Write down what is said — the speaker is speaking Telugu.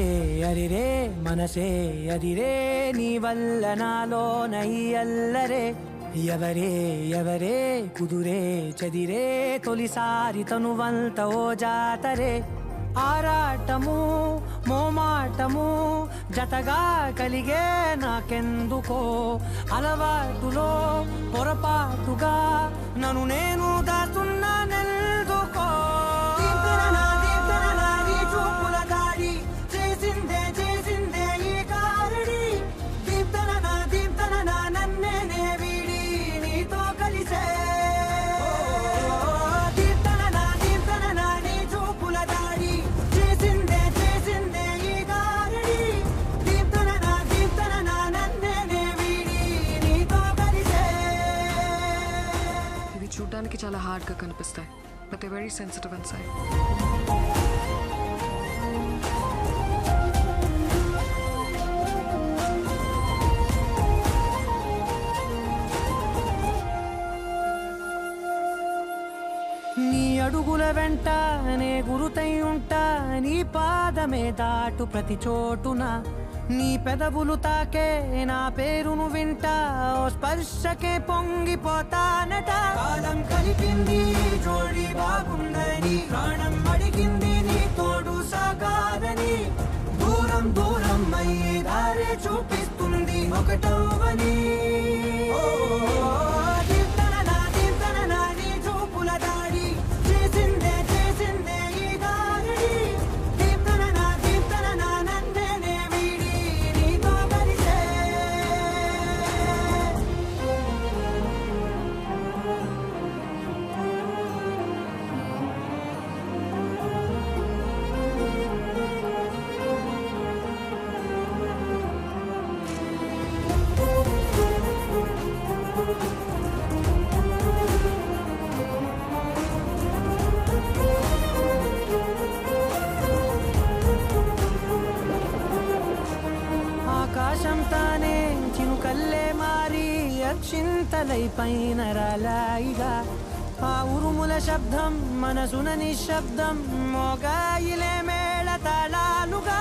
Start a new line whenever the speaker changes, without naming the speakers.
అరిరే అరిరే మనసే అరిరే నీ వల్ల నాలో నయ్యల్లరే ఎవరే ఎవరే కుదురే చదిరే తొలిసారి తనువంత ఓ జాతరే ఆరాటము మోమాటము జతగా కలిగే నాకెందుకో అలవాటులో పొరపాటుగా నన్ను నేను దాస్తున్నానెందుకో చూపుల దాడి చేసిందే చేసిందే ఈ కారడి దీప్తన నన్నే వీడి నీతో కలిసే దీప్తన నీ చూపుల దాడి చేసిందే చేసిందే ఈ కారడి దీప్తన నన్నే వీడి నీతో కలిసే.
ఇవి చూడడానికి చాలా హార్డ్గా కనిపిస్తాయి, but they very sensitive inside.
నీ అడుగుల వెంట నే గురుతై ఉంటా నీ పాదమే దాటు ప్రతి చోటున నీ పెదవులు తాకే నా పేరును వింటా ఓ స్పర్శకే పొంగిపోతానట కాలం కలిపింది జోడి బాగుందని ప్రాణం అడిగింది నీ తోడు సాగాలని దూరం దూరం అయ్యే దారే చూపిస్తుంది ఒకటవని ఆకాశం తానే చినుకల్లే మారి అక్షింతలై పైన రాలాయిగా ఆ ఉరుముల శబ్దం మనసున నిశ్శబ్దం మోగాయిలే మేళ తాళాలుగా